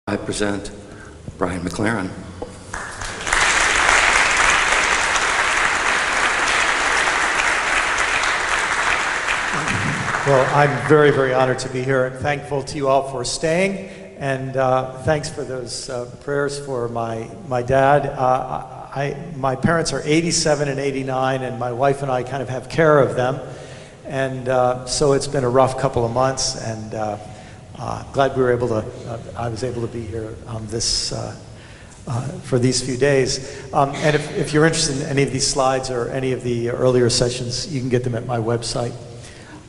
I present Brian McLaren. Well, I'm very, very honored to be here and thankful to you all for staying. And thanks for those prayers for my dad. My parents are 87 and 89, and my wife and I kind of have care of them. And so it's been a rough couple of months, and glad we were able to, I was able to be here for these few days. And if you're interested in any of these slides or any of the earlier sessions, you can get them at my website.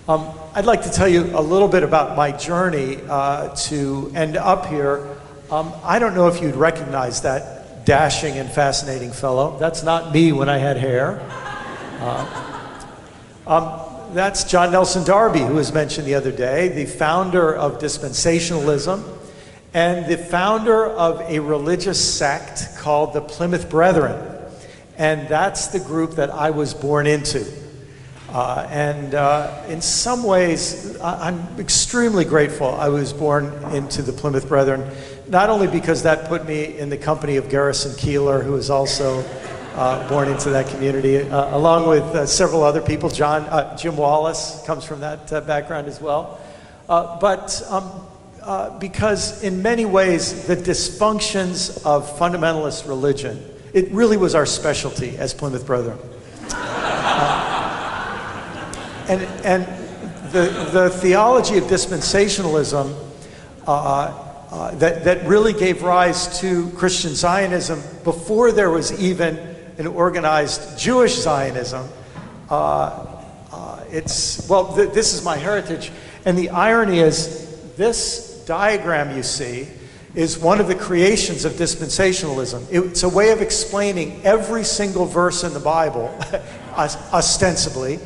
I'd like to tell you a little bit about my journey to end up here. I don't know if you'd recognize that dashing and fascinating fellow. That's not me when I had hair. That's John Nelson Darby, who was mentioned the other day, the founder of dispensationalism and the founder of a religious sect called the Plymouth Brethren. And that's the group that I was born into. In some ways, I'm extremely grateful I was born into the Plymouth Brethren, not only because that put me in the company of Garrison Keillor, who is also born into that community, along with several other people. Jim Wallace comes from that background as well. Because in many ways, the dysfunctions of fundamentalist religion, it really was our specialty as Plymouth Brethren. And the theology of dispensationalism that really gave rise to Christian Zionism before there was even an organized Jewish Zionism. This is my heritage. And the irony is, this diagram you see is one of the creations of dispensationalism. It's a way of explaining every single verse in the Bible, ostensibly.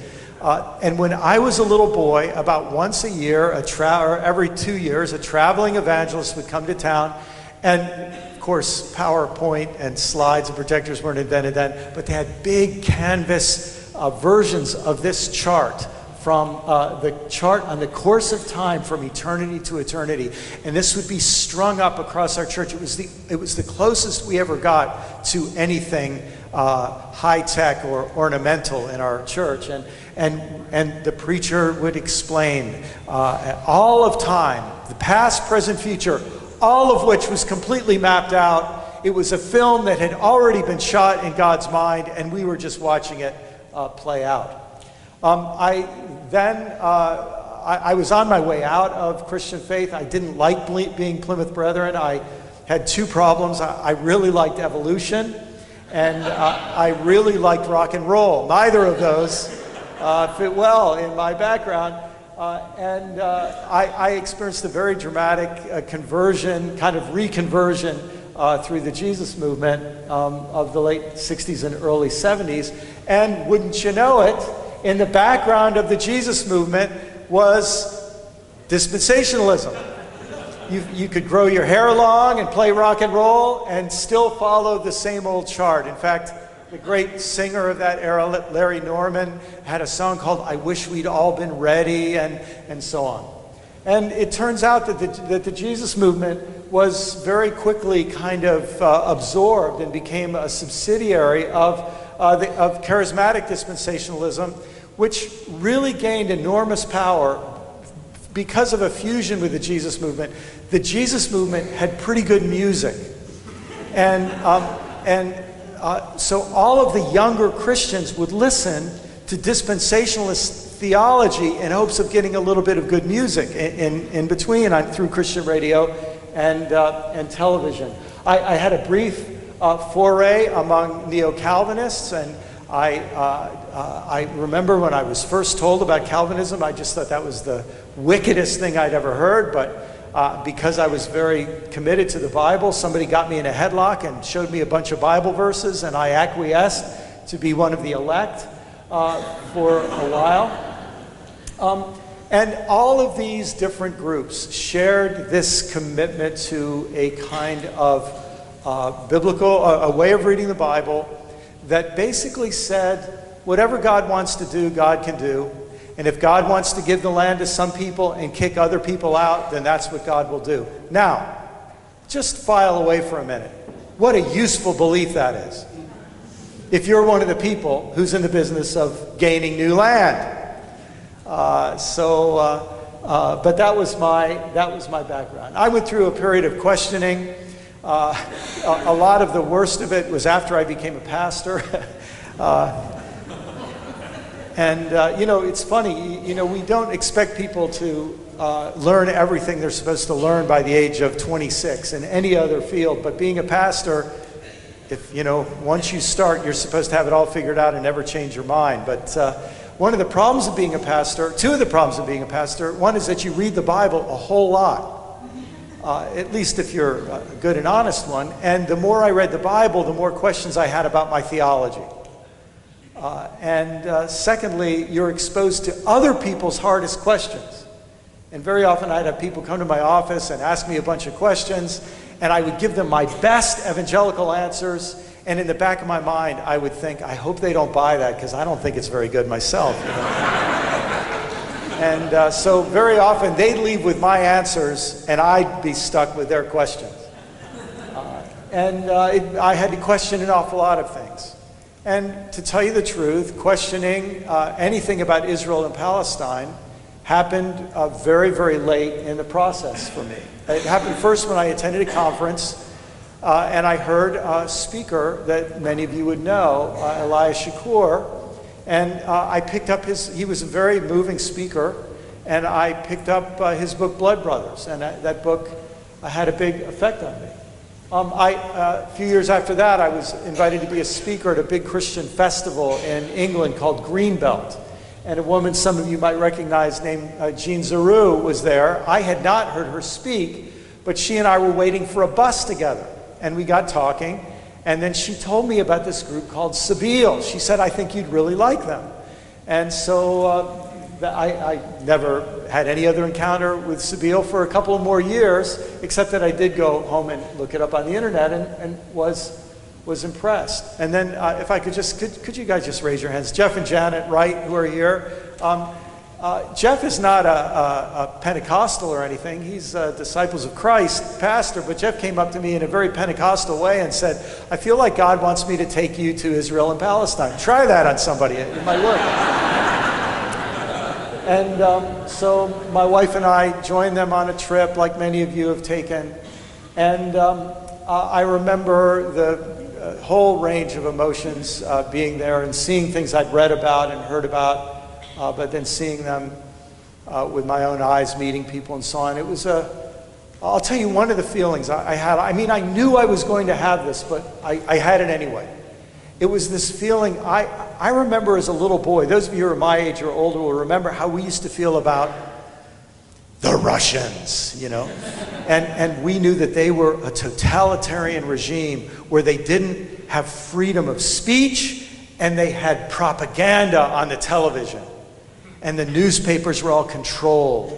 And when I was a little boy, about once a year, or every 2 years, a traveling evangelist would come to town. And of course, PowerPoint and slides and projectors weren't invented then, but they had big canvas versions of this chart from the chart on the course of time from eternity to eternity. And this would be strung up across our church. It was the closest we ever got to anything high-tech or ornamental in our church. And the preacher would explain all of time, the past, present, future, all of which was completely mapped out. It was a film that had already been shot in God's mind, and we were just watching it play out. I was on my way out of Christian faith. I didn't like being Plymouth Brethren. I had two problems. I really liked evolution, and I really liked rock and roll. Neither of those fit well in my background. I experienced a very dramatic conversion, kind of reconversion through the Jesus movement of the late 60s and early 70s. And wouldn't you know it, in the background of the Jesus movement was dispensationalism. You could grow your hair long and play rock and roll and still follow the same old chart. In fact, the great singer of that era, Larry Norman, had a song called "I Wish We'd All Been Ready," and so on. And it turns out that the Jesus movement was very quickly kind of absorbed and became a subsidiary of charismatic dispensationalism, which really gained enormous power because of a fusion with the Jesus movement. The Jesus movement had pretty good music. So all of the younger Christians would listen to dispensationalist theology in hopes of getting a little bit of good music in between through Christian radio and television. I had a brief foray among neo-Calvinists, and I remember when I was first told about Calvinism, I just thought that was the wickedest thing I'd ever heard, but because I was very committed to the Bible, somebody got me in a headlock and showed me a bunch of Bible verses, and I acquiesced to be one of the elect for a while. And all of these different groups shared this commitment to a kind of biblical, a way of reading the Bible that basically said, whatever God wants to do, God can do. And if God wants to give the land to some people and kick other people out, then that's what God will do. Now, just file away for a minute. What a useful belief that is. If you're one of the people who's in the business of gaining new land. But that was my background. I went through a period of questioning. A lot of the worst of it was after I became a pastor. It's funny, we don't expect people to learn everything they're supposed to learn by the age of 26 in any other field, but being a pastor, once you start, you're supposed to have it all figured out and never change your mind. But one of the problems of being a pastor, two of the problems of being a pastor, one is that you read the Bible a whole lot, at least if you're a good and honest one. And the more I read the Bible, the more questions I had about my theology. Secondly, you're exposed to other people's hardest questions. And very often I'd have people come to my office and ask me a bunch of questions, and I would give them my best evangelical answers, and in the back of my mind I would think, I hope they don't buy that because I don't think it's very good myself. And so very often they'd leave with my answers and I'd be stuck with their questions. I had to question an awful lot of things. And to tell you the truth, questioning anything about Israel and Palestine happened very, very late in the process for me. It happened first when I attended a conference and I heard a speaker that many of you would know, Elias Shakur, and I picked up he was a very moving speaker, and I picked up his book, Blood Brothers, and that book had a big effect on me. A few years after that, I was invited to be a speaker at a big Christian festival in England called Greenbelt. And a woman some of you might recognize named Jean Zaru was there. I had not heard her speak, but she and I were waiting for a bus together. And we got talking, and then she told me about this group called Sabeel. She said, I think you'd really like them. And so I never had any other encounter with Sabeel for a couple of more years, except that I did go home and look it up on the internet and was impressed. And then if I could could you guys just raise your hands? Jeff and Janet Wright, who are here. Jeff is not a Pentecostal or anything. He's a Disciples of Christ pastor, but Jeff came up to me in a very Pentecostal way and said, I feel like God wants me to take you to Israel and Palestine. Try that on somebody, it might work. And so my wife and I joined them on a trip like many of you have taken. And I remember the whole range of emotions being there and seeing things I'd read about and heard about, but then seeing them with my own eyes, meeting people and so on. It was I'll tell you one of the feelings I had. I mean, I knew I was going to have this, but I had it anyway. It was this feeling, I remember as a little boy, those of you who are my age or older will remember how we used to feel about the Russians, and we knew that they were a totalitarian regime where they didn't have freedom of speech and they had propaganda on the television and the newspapers were all controlled.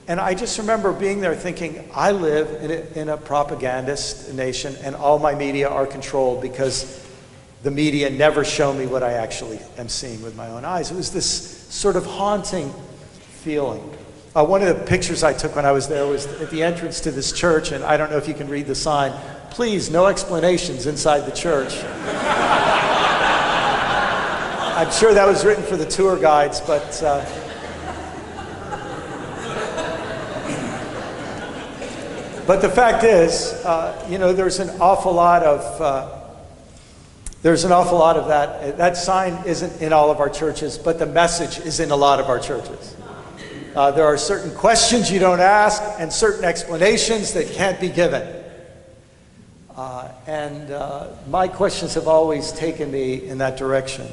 And I just remember being there thinking, I live in a propagandist nation and all my media are controlled because the media never show me what I actually am seeing with my own eyes. It was this sort of haunting feeling. One of the pictures I took when I was there was at the entrance to this church, and I don't know if you can read the sign, please, no explanations inside the church. I'm sure that was written for the tour guides, but the fact is, there's an awful lot of that. That sign isn't in all of our churches, but the message is in a lot of our churches. There are certain questions you don't ask and certain explanations that can't be given. My questions have always taken me in that direction.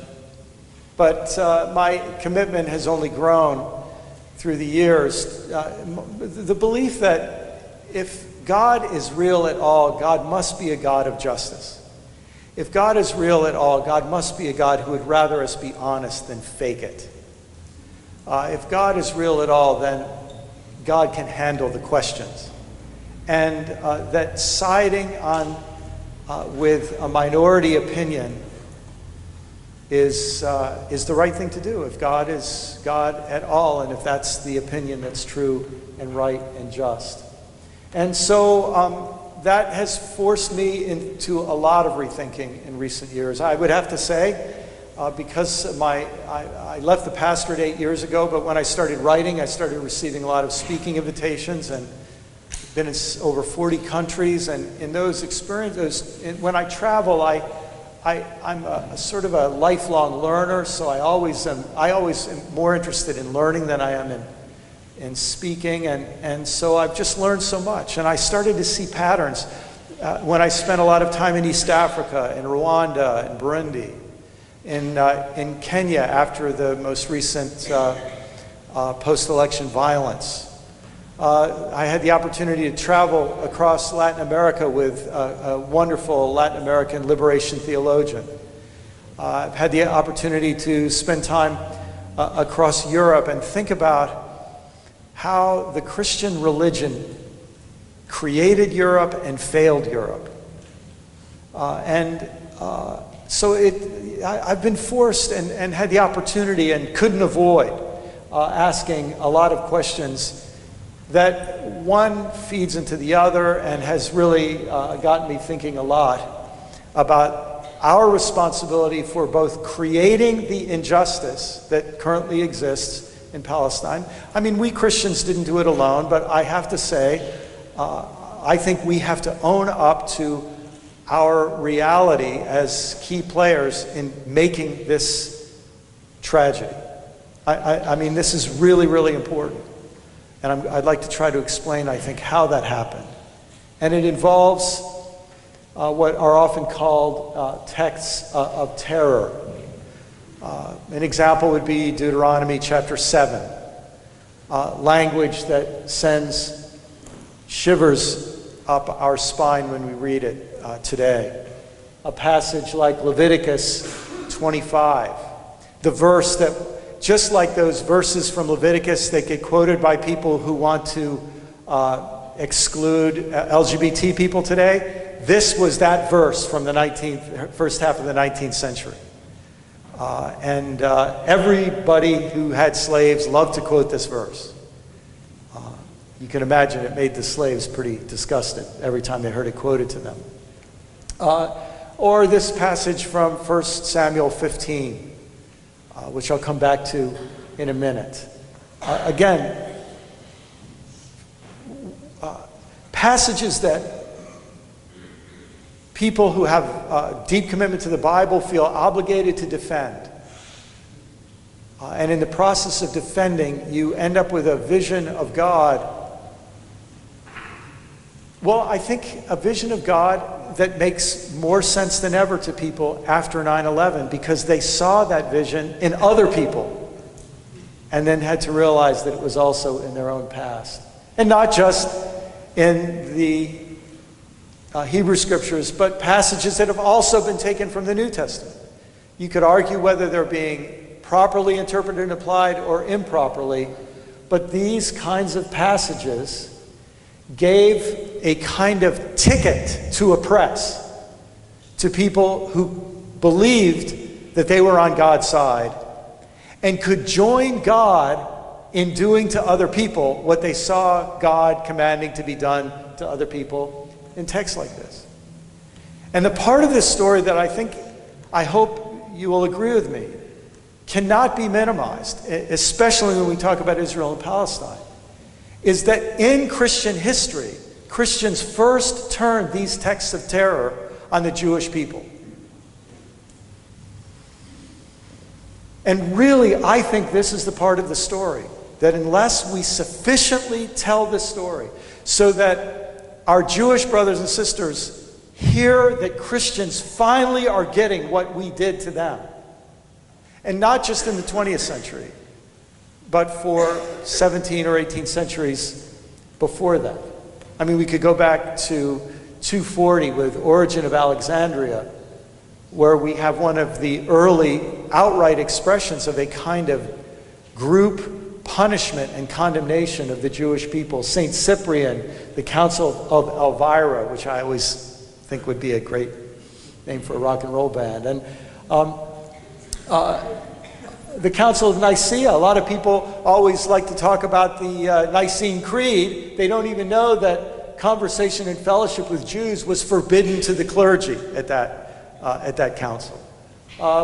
But my commitment has only grown through the years. The belief that if God is real at all, God must be a God of justice. If God is real at all, God must be a God who would rather us be honest than fake it. If God is real at all, then God can handle the questions. And that siding on with a minority opinion is the right thing to do if God is God at all, and if that's the opinion that's true and right and just. And so that has forced me into a lot of rethinking in recent years. I would have to say, because I left the pastorate 8 years ago, but when I started writing, I started receiving a lot of speaking invitations and been in over 40 countries. And in those experiences, when I travel, I'm a sort of a lifelong learner, so I always am more interested in learning than I am in speaking, and so I've just learned so much. And I started to see patterns when I spent a lot of time in East Africa, in Rwanda, in Burundi, in Kenya after the most recent post-election violence. I had the opportunity to travel across Latin America with a wonderful Latin American liberation theologian. I've had the opportunity to spend time across Europe and think about how the Christian religion created Europe and failed Europe. So I've been forced and had the opportunity and couldn't avoid asking a lot of questions that one feeds into the other, and has really gotten me thinking a lot about our responsibility for both creating the injustice that currently exists in Palestine. I mean, we Christians didn't do it alone, but I have to say, I think we have to own up to our reality as key players in making this tragedy. I mean, this is really, really important. And I'd like to try to explain, I think, how that happened. And it involves what are often called texts of terror. An example would be Deuteronomy chapter 7, language that sends shivers up our spine when we read it today. A passage like Leviticus 25, the verse that, just like those verses from Leviticus that get quoted by people who want to exclude LGBT people today, this was that verse from the first half of the 19th century. Everybody who had slaves loved to quote this verse. You can imagine it made the slaves pretty disgusted every time they heard it quoted to them. Or this passage from 1 Samuel 15, which I'll come back to in a minute. Again, passages that people who have a deep commitment to the Bible feel obligated to defend. And in the process of defending, you end up with a vision of God. Well, I think a vision of God that makes more sense than ever to people after 9/11, because they saw that vision in other people and then had to realize that it was also in their own past. And not just in the Hebrew scriptures, but passages that have also been taken from the New Testament. You could argue whether they're being properly interpreted and applied or improperly, but these kinds of passages gave a kind of ticket to oppress to people who believed that they were on God's side and could join God in doing to other people what they saw God commanding to be done to other people in texts like this. And the part of this story that I hope you will agree with me, cannot be minimized, especially when we talk about Israel and Palestine, is that in Christian history, Christians first turned these texts of terror on the Jewish people. And really, I think this is the part of the story, that unless we sufficiently tell this story so that our Jewish brothers and sisters hear that Christians finally are getting what we did to them, and not just in the 20th century, but for 17 or 18 centuries before that. I mean, we could go back to 240 with Origen of Alexandria, where we have one of the early outright expressions of a kind of group punishment and condemnation of the Jewish people. Saint Cyprian, the Council of Elvira, which I always think would be a great name for a rock and roll band. And the Council of Nicaea. A lot of people always like to talk about the Nicene Creed. They don't even know that conversation and fellowship with Jews was forbidden to the clergy at that council.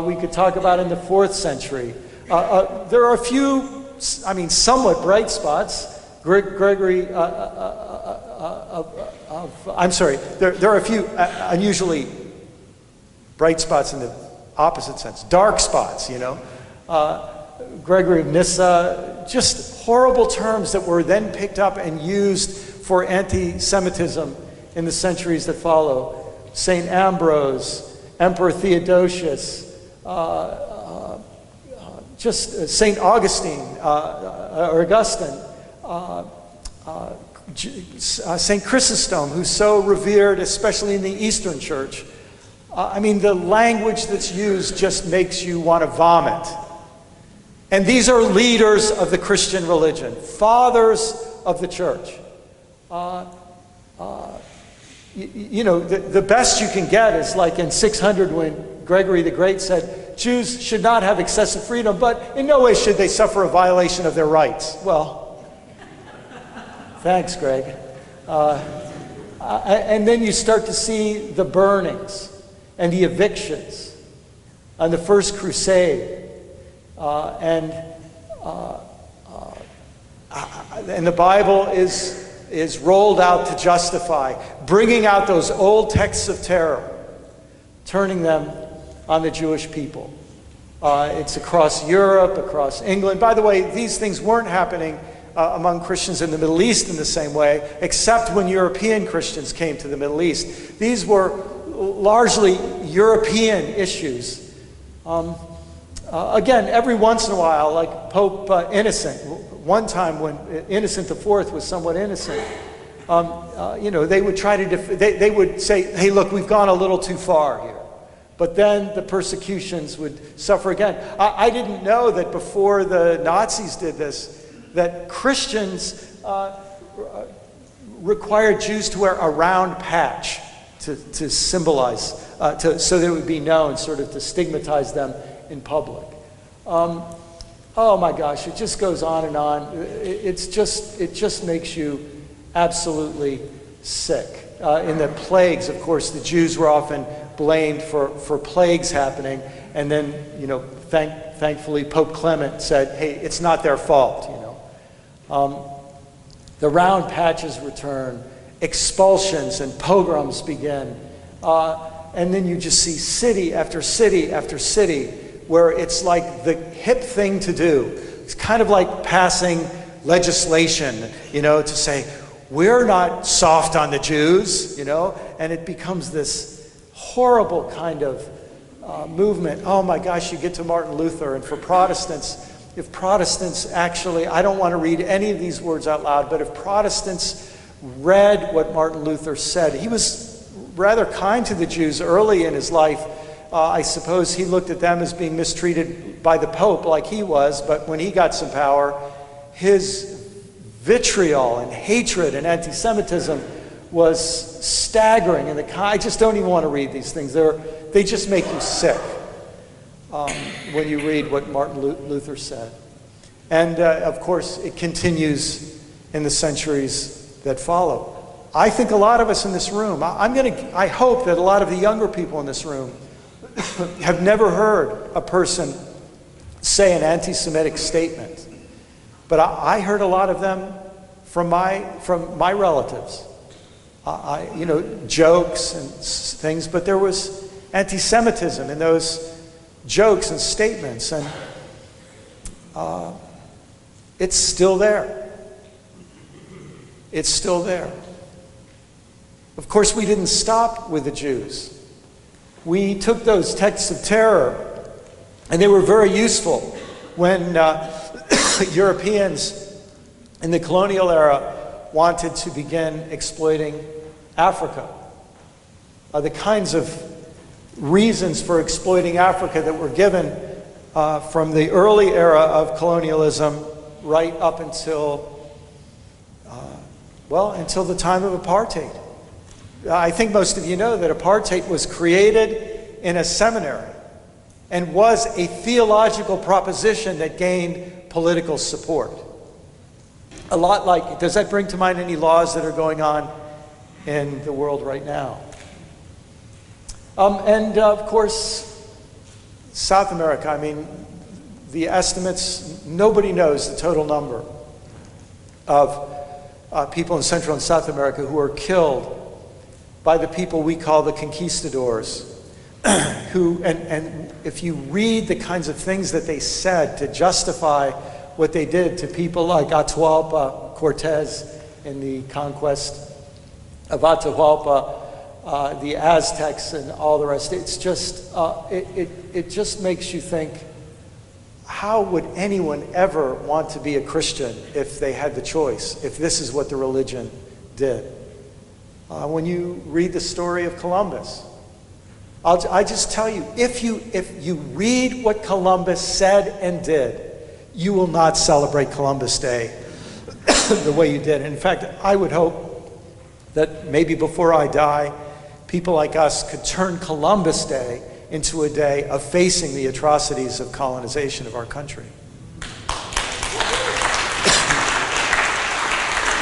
We could talk about in the 4th century. There are a few, somewhat bright spots. Gregory, there are a few unusually bright spots in the opposite sense. Dark spots, Gregory of Nyssa, just horrible terms that were then picked up and used for anti-Semitism in the centuries that follow. St. Ambrose, Emperor Theodosius, St. Augustine, or Augustine, St. Chrysostom, who's so revered, especially in the Eastern Church. The language that's used just makes you want to vomit. And these are leaders of the Christian religion, fathers of the church. The best you can get is like in 600 when Gregory the Great said, Jews should not have excessive freedom, but in no way should they suffer a violation of their rights. Well, thanks, Greg. And then you start to see the burnings and the evictions on the First Crusade. And the Bible is rolled out to justify, bringing out those old texts of terror, turning them on the Jewish people. It's across Europe, across England. By the way, these things weren't happening among Christians in the Middle East in the same way, except when European Christians came to the Middle East. These were largely European issues. Again, every once in a while, like Pope Innocent, one time when Innocent IV was somewhat innocent, they would try to, they would say, hey, look, we've gone a little too far here. But then the persecutions would suffer again. I didn't know that before the Nazis did this, that Christians required Jews to wear a round patch to symbolize, so that it would be known, sort of to stigmatize them in public. Oh my gosh, it just goes on and on. It just makes you absolutely sick. In the plagues, of course, the Jews were often blamed for plagues happening, and then, thankfully, Pope Clement said, hey, it's not their fault, The round patches return, expulsions and pogroms begin, and then you just see city after city after city where it's like the hip thing to do. It's kind of like passing legislation, to say, we're not soft on the Jews, and it becomes this horrible kind of movement. Oh my gosh, you get to Martin Luther, and for Protestants, if Protestants actually, I don't want to read any of these words out loud, but if Protestants read what Martin Luther said, he was rather kind to the Jews early in his life. I suppose he looked at them as being mistreated by the Pope like he was, but when he got some power, his vitriol and hatred and anti-Semitism was staggering. And I just don't even want to read these things. They just make you sick when you read what Martin Luther said. And of course, it continues in the centuries that follow. I think a lot of us in this room, I hope that a lot of the younger people in this room have never heard a person say an anti-Semitic statement. But I heard a lot of them from my relatives. Jokes and things, but there was anti-Semitism in those jokes and statements, and it's still there. It's still there. Of course, we didn't stop with the Jews. We took those texts of terror, and they were very useful when Europeans in the colonial era wanted to begin exploiting Africa. The kinds of reasons for exploiting Africa that were given from the early era of colonialism right up until the time of apartheid. I think most of you know that apartheid was created in a seminary and was a theological proposition that gained political support. A lot like, does that bring to mind any laws that are going on in the world right now. Of course, South America, I mean, the estimates, nobody knows the total number of people in Central and South America who are killed by the people we call the conquistadors, who, and if you read the kinds of things that they said to justify what they did to people like Atahualpa Cortez in the conquest of Atahualpa, the Aztecs and all the rest, it's just, it just makes you think, how would anyone ever want to be a Christian if they had the choice, if this is what the religion did? When you read the story of Columbus, I just tell you, if you read what Columbus said and did, you will not celebrate Columbus Day the way you did. In fact, I would hope that maybe before I die, people like us could turn Columbus Day into a day of facing the atrocities of colonization of our country.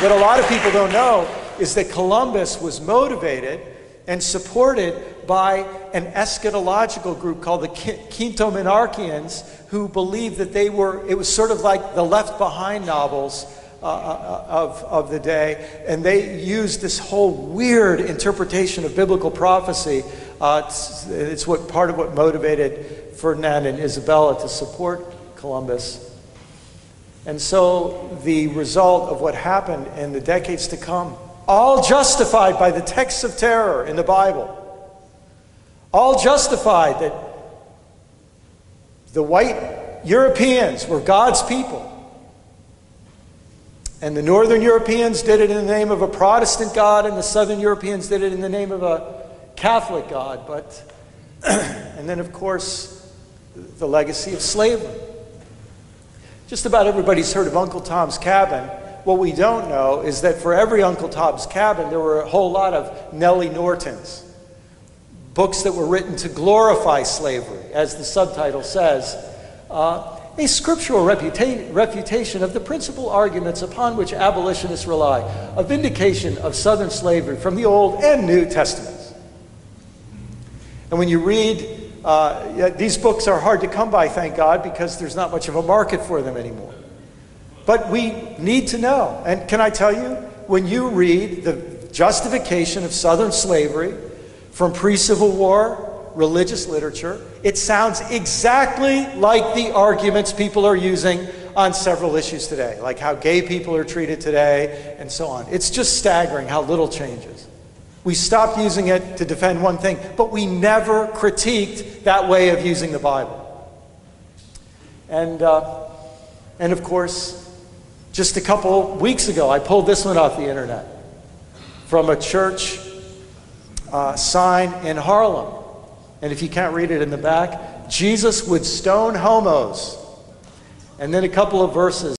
What a lot of people don't know is that Columbus was motivated and supported by an eschatological group called the Quinto Monarchians, who believed that it was sort of like the Left Behind novels of the day, and they used this whole weird interpretation of biblical prophecy. It's part of what motivated Ferdinand and Isabella to support Columbus. And so the result of what happened in the decades to come, all justified by the texts of terror in the Bible, all justified that the white Europeans were God's people, and the Northern Europeans did it in the name of a Protestant God, and the Southern Europeans did it in the name of a Catholic God. But, and then of course, the legacy of slavery. Just about everybody's heard of Uncle Tom's Cabin. What we don't know is that for every Uncle Tom's Cabin, there were a whole lot of Nellie Nortons, books that were written to glorify slavery, as the subtitle says. A scriptural refutation of the principal arguments upon which abolitionists rely, a vindication of Southern slavery from the Old and New Testaments. And when you read, these books are hard to come by, thank God, because there's not much of a market for them anymore. But we need to know, and can I tell you, when you read the justification of Southern slavery from pre-Civil War religious literature, it sounds exactly like the arguments people are using on several issues today, like how gay people are treated today and so on. It's just staggering how little changes. We stopped using it to defend one thing, but we never critiqued that way of using the Bible. And of course, just a couple weeks ago, I pulled this one off the internet from a church sign in Harlem. And if you can't read it in the back, Jesus would stone homos. And then a couple of verses